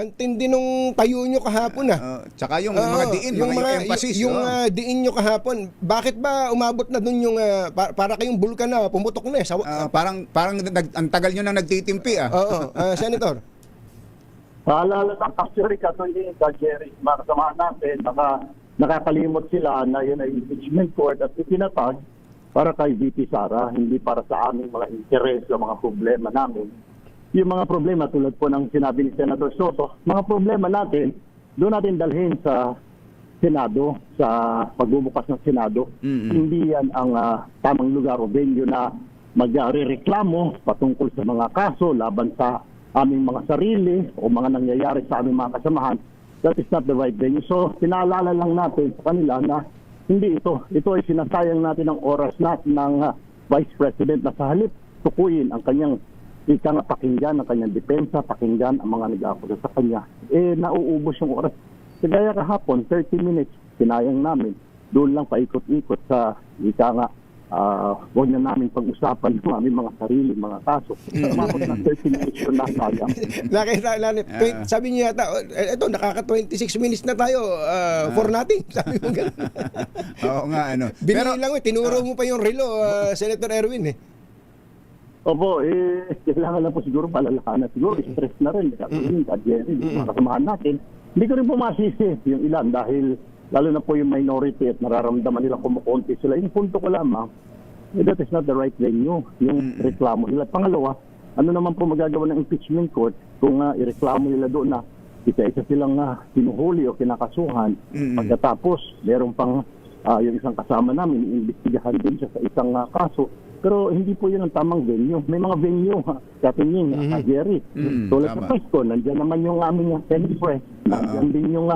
Ang tindi nung tayo nyo kahapon Tsaka yung mga diin, yung emphasis. Diin nyo kahapon, bakit ba umabot na dun yung para kayong bulkan na pumutok na parang ang tagal nyo nang nagtitimpi Senator. Paalala ng actually katuloy ka Jerry, makasamahan natin, nakakalimot sila na yun ay impeachment court at itinatag para kay VP Sara, hindi para sa aming mga interes o mga problema namin. Yung mga problema tulad po ng sinabi ni Senator Soto, mga problema natin, doon natin dalhin sa Senado, sa pagbubukas ng Senado. Hindi yan ang tamang lugar o venue na magre-reklamo patungkol sa mga kaso laban sa aming mga sarili o mga nangyayari sa aming mga kasamahan. That is not the right venue. So, pinaalala lang natin sa kanila na hindi ito. Ito ay sinasayang natin ang oras natin ng Vice President na sa halip tukuyin ang kanyang pakinggan ang kanyang depensa, pakinggan ang mga nag-aakusa sa kanya. Nauubos yung oras. Kagaya kahapon, 30 minutes, sinayang namin. Doon lang paikot-ikot sa huwag na namin pag-usapan ng aming mga sarili, mga kaso. Umabot ng 30 minutes yung nasayang. Sabi niya yata, ito, nakaka-26 minutes na tayo for nothing. Sabi mo gano'n. Oo nga, Binili lang, tinuro mo pa yung relo, Senator Erwin Opo, kailangan lang po siguro palalakanan. Siguro stress na rin. Jerry, makasamahan natin. Hindi ko rin po masisi yung ilan dahil lalo na po yung minority at nararamdaman nila kumukunti sila. Yung punto ko lamang, that is not the right venue, yung reklamo nila. Pangalawa, ano naman po magagawa ng impeachment court kung ireklamo nila doon na isa-isa silang sinuhuli o kinakasuhan. Pagkatapos, meron pang yung isang kasama namin, iimbestigahan din siya sa isang kaso. Pero hindi po yun ang tamang venue. May mga venue, katingin, Jerry. Tulad sa Presko, nandiyan naman yung aming Press. Nandiyan din yung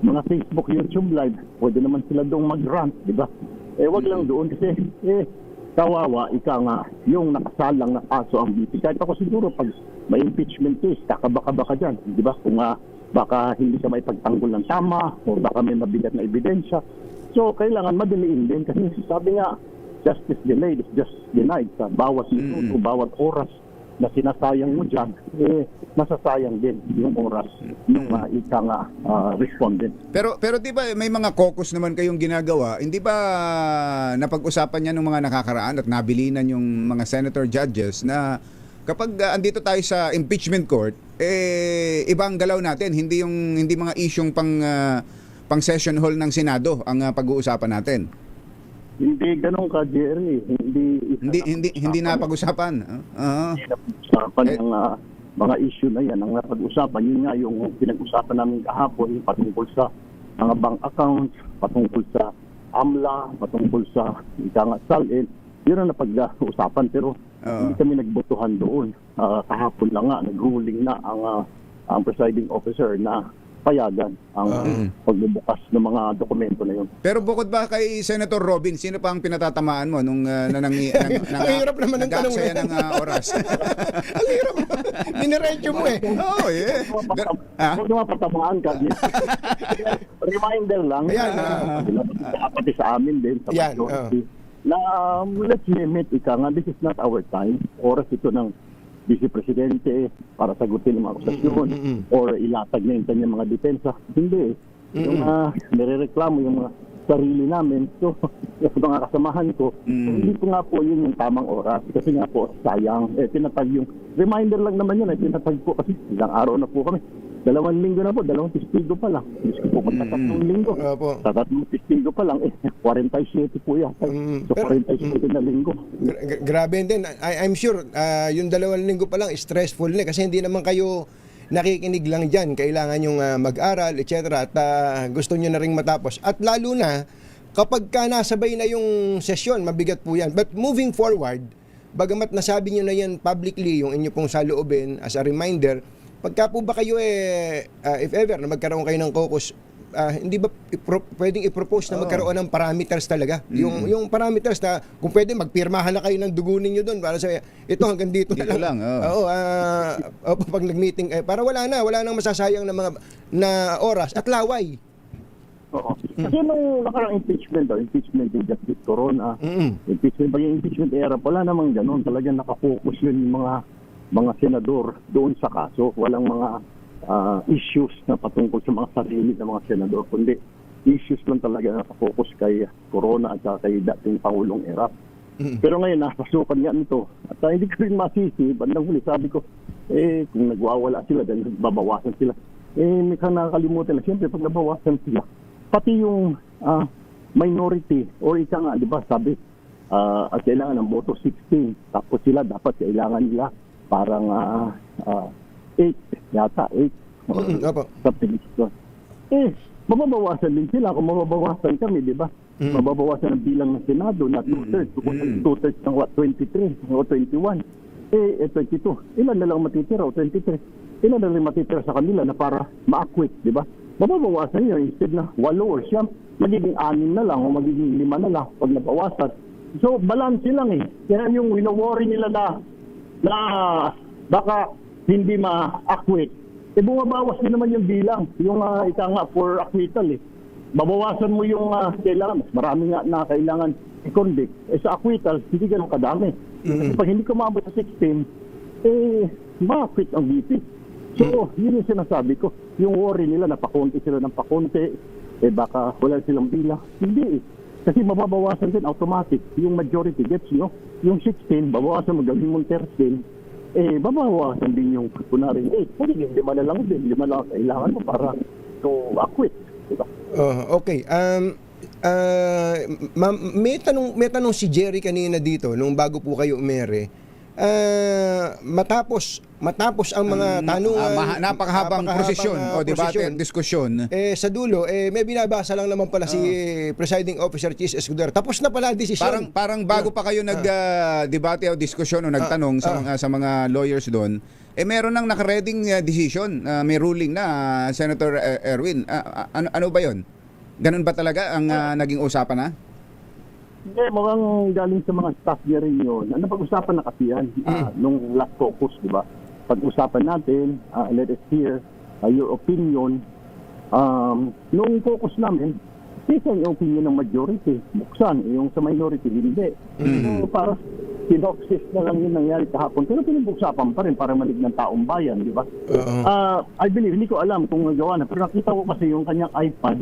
mga Facebook, YouTube live. Pwede naman sila doon mag-rant, di ba? Wag lang doon kasi, kawawa, yung nakasalang na kaso ang BP. Kahit ako siguro, pag may impeachment case, kakabaka-baka dyan, di ba? Kung baka hindi ka may pagtanggol ng tama, o baka may mabigat na ebidensya. So, kailangan madaliin din kasi sabi nga, justice delayed is just denied. Sa bawat minuto, bawat oras na sinasayang mo dyan, masasayang din yung oras ng respondent. Pero di ba may mga caucus naman kayong ginagawa? Hindi ba napag-usapan niya ng mga nakakaraan at nabilinan yung mga senator judges na kapag andito tayo sa impeachment court, ibang galaw natin, hindi mga isyung pang session hall ng Senado ang pag-uusapan natin? Hindi ganun ka, Jerry. Hindi na pag-usapan. Hindi na pag-usapan yung mga issue na yan. Ang napag-usapan, yun nga yung pinag-usapan namin kahapon patungkol sa mga bank accounts, patungkol sa AMLA, patungkol sa SALN. Yun ang napag-usapan. Pero hindi kami nagbotohan doon. Kahapon lang nga, nag-ruling na ang presiding officer na payagan ang pagbubukas ng mga dokumento na yun. Pero bukod ba kay Senator Robin, sino pa ang pinatatamaan mo nung ang hirap naman ng tanong ng oras? Ang hirap. Diniretso mo Oo, Huwag naman patamaan ka. Reminder lang. Pati sa amin din, sa majority, na let's limit, this is not our time. Oras ito ng Vice Presidente para sagutin ang mga akusasyon or ilatag na yung kanyang mga depensa. Hindi. Yung nirereklamo yung mga sarili namin. So, yung mga kasamahan ko, hindi ko nga po yun yung tamang oras. Kasi nga po, sayang. Tinatag yung reminder lang naman yun. Tinatag po kasi ilang araw na po kami. 2 linggo na po, 2 testigo pa lang. Gusto ko po magkatatlong linggo. Sa 3 testigo pa lang, 47 po yan. So, 47 na linggo. Grabe din. I'm sure, yung 2 linggo pa lang, stressful na kasi hindi naman kayo nakikinig lang dyan. Kailangan yung mag-aral, etc. At gusto nyo na ring matapos. At lalo na, kapag nasabay na yung sesyon, mabigat po yan. But moving forward, bagamat nasabi nyo na yan publicly, yung inyo pong saloobin as a reminder, pagka po ba kayo if ever na magkaroon kayo ng caucus, hindi ba pwedeng i-propose na magkaroon ng parameters talaga? Yung parameters na kung pwede magpirmahan na kayo ng dugunin nyo doon para sa ito hanggang dito lang. Pag nag-meeting para wala nang masasayang na mga oras at laway. Oo. Kasi nung nakarang impeachment ni Justice Corona, impeachment era, wala namang gano'n. Talagang nakapokus yun yung mga senador doon sa kaso. Walang mga issues na patungkol sa mga sarili ng mga senador, kundi issues lang talaga na focus kay Corona at saka kay dating Pangulong Erap. Pero ngayon, napasukan nga nito. At hindi ko rin masisi, bandang huli, sabi ko, kung nagwawala sila, dahil babawasan sila, may nakakalimutan na, siyempre, pag nabawasan sila, pati yung minority, or ika nga, di ba, sabi, at kailangan ng boto 16, tapos sila, dapat kailangan nila parang 8, yata, 8. Opo. Sa Pilipinas. Mababawasan din sila kung mababawasan kami, di ba? Mababawasan ang bilang ng Senado na 2/3. Kung 2/3 ng 23 o 21. 22. Ilan na lang matitira o 23. Ilan na lang matitira sa kanila na para ma-acquit, di ba? Mababawasan yun. Instead na 8 or siyam, magiging 6 na lang o magiging 5 na lang pag nabawasan. So, balance lang eh. Kaya yung wino-worry nila na baka hindi ma-acquit, bumabawas din naman yung bilang, yung ika nga for acquittal eh. Babawasan mo yung kailangan, marami nga na kailangan i-convict. Sa acquittal, hindi ganun kadami. Kasi pag hindi kumabot sa 16, ma-acquit ang VP. So, yun yung sinasabi ko. Yung worry nila, napakonti sila ng pakonti, baka wala silang bilang. Hindi eh. Kasi mababawasan din automatic. Yung majority gets, no? Yung 16, babawasan mo, gawin mong 13, babawasan din yung kunwari 8. Pwede 5 na lang din. 5 lang kailangan mo para to acquit. Diba? Okay. Ma'am, may tanong si Jerry kanina dito nung bago po kayo umere. Matapos ang mga tanungan, napakahabang prosesyon o debate at prosesyon, diskusyon. sa dulo, may binabasa lang naman pala si Presiding Officer Chis Escudero. Tapos na pala ang desisyon. Parang bago pa kayo nag-debate o diskusyon o nagtanong sa mga lawyers doon, meron nang nakareding decision, may ruling na, Senator Erwin. Ano ba 'yon? Ganun ba talaga ang naging usapan na? Hindi, mukhang galing sa mga staff niya rin yun. Napag-usapan na kasi yan nung last caucus, di ba? Pag-usapan natin, let us hear your opinion. Nung caucus namin, isa yung opinion ng majority. Buksan, yung sa minority, hindi. So, para sinopsis na lang yung nangyari kahapon. Pero pinag-usapan pa rin para malig ng taong bayan, di ba? I believe, hindi ko alam kung nagawa na. Pero nakita ko kasi yung kanyang iPad,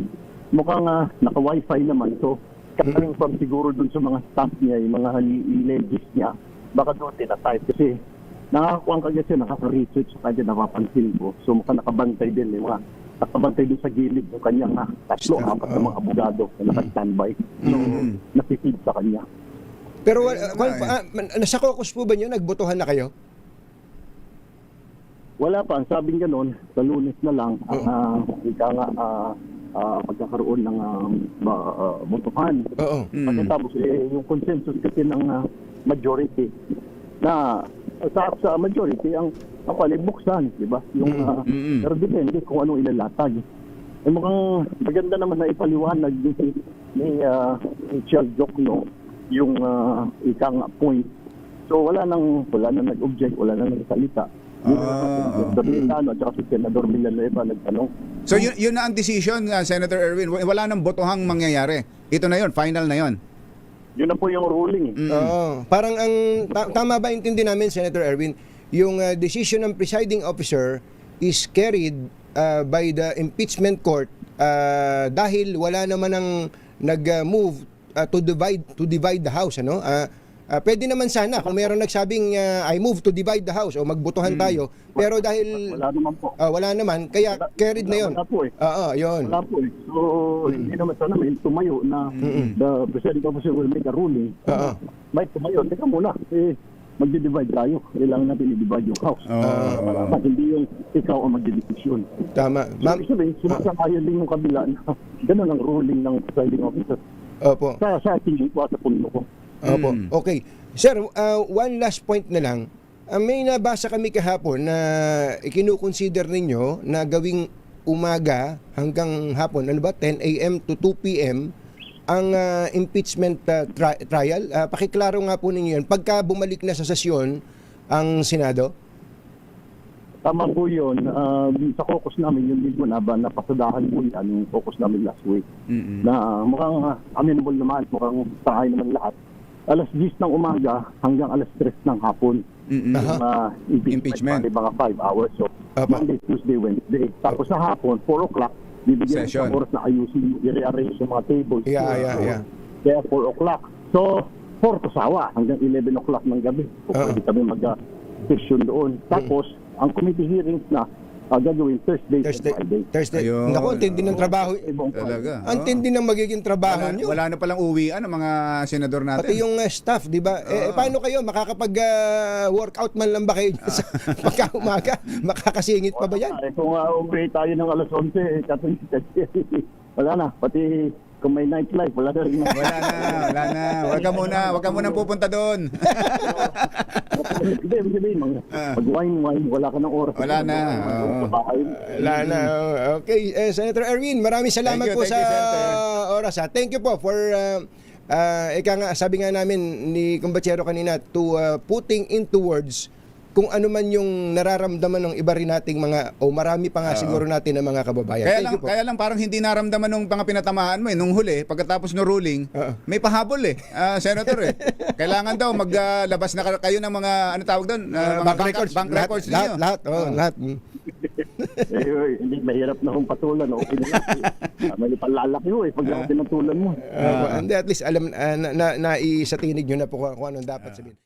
mukhang naka-wifi naman. So, coming from siguro dun sa mga staff niya, yung mga legis niya, baka doon tinatype kasi nakakakuha ka kasi nakaka-research sa kanya, napapansin ko. So mukhang nakabantay din, yung mga nakabantay din sa gilid yung kanyang 3-4 na mga abogado na naka-standby. So nasisig sa kanya. Pero sa caucus po ba niyo, nagbotohan na kayo? Wala pa. Ang sabing gano'n, sa Lunes na lang, pagkakaroon ng botohan. Pagkatapos yung consensus kasi ng majority na sa majority ang buksan, di ba? Yung pero depende kung anong ilalatag. Mukhang maganda naman na ipaliwanag ni Charles Jokno yung ikang point. So wala nang nag-object, wala nang nagsalita. At saka si Senador Villanueva nagtanong. So yun na ang decision, Senator Erwin. Wala nang botohang mangyayari. Ito na yun, final na yun. Yun na po yung ruling. Parang tama ba intindi namin, Senator Erwin, yung decision ng presiding officer is carried by the impeachment court dahil wala naman ang nag-move to divide the house, ano? Pwede naman sana kung mayroong nagsabing I move to divide the house o magbotohan tayo, pero dahil wala naman po. Wala naman, kaya carried na 'yon. Wala po eh. Yun. Wala po eh. So hindi naman sana may tumayo na the presiding officer will make a ruling. May tumayo, teka muna, magdi-divide tayo. Kailangan natin i-divide yung house. Para hindi yung ikaw ang magdidesisyon. Tama. Ma'am, so, sumasakayan din yung kabila na ganun ang ruling ng presiding officer. Opo. Sa tingin ko, sa punto ko. Opo. Okay. Sir, one last point na lang. May nabasa kami kahapon na ikinukonsider ninyo na gawing umaga hanggang hapon, ano ba, 10 a.m. to 2 p.m. ang impeachment trial. Pakiklaro nga po ninyo yan. Pagka bumalik na sa sesyon ang Senado? Tama po yun. Sa caucus namin, yun din po napasadahan po yan yung caucus namin last week. Na mukhang amenable naman, mukhang sangay naman lahat. alas 10 ng umaga hanggang alas 3 ng hapon. Mm-mm. Yung, Impeachment. bali mga 5 hours. So, Apa. Monday, Tuesday, Wednesday. Tapos sa hapon, 4 o'clock, bibigyan Session. ng oras na ayusin, i-rearrange yung mga tables. Yeah. Kaya 4 o'clock. So, 4 to sawa hanggang 11 o'clock ng gabi. So, pwede kami mag-session doon. Tapos, ang committee hearings na gagawin Thursday and Friday. Thursday. Ayun. Naku, ang tindi ng trabaho. Talaga. Ang tindi ng magiging trabaho nyo. Wala na palang uwian ang mga senador natin. Pati yung staff, di ba? Paano kayo? Makakapag-workout man lang ba kayo dyan sa pagka-umaga? Makakasingit pa ba yan? Kung umuwi tayo ng alas 11, wala na. Pati kung may nightlife, wala na rin. Wala na. Huwag ka muna pupunta doon. Hindi, mag-wine, wala ka ng oras. Wala na. Sa bahay. Wala na. Okay, Senator Erwin, maraming salamat Thank you, po sa Senator. oras. Thank you po for sabi nga namin ni Kumbatsero kanina to putting into words kung ano man yung nararamdaman ng iba rin nating mga marami pa nga siguro natin ng mga kababayan. Thank you po. Kaya lang parang hindi naramdaman nung mga pinatamaan mo nung huli pagkatapos ng ruling, may pahabol Senator Kailangan daw maglabas na kayo ng mga ano tawag doon, mga bank records. bank records ninyo. Lahat. Hindi, mahirap na kung patulan. Okay na lang. May palalaki mo pag pinatulan mo. Hindi, at least alam, na isatinig nyo na po kung anong dapat sabihin.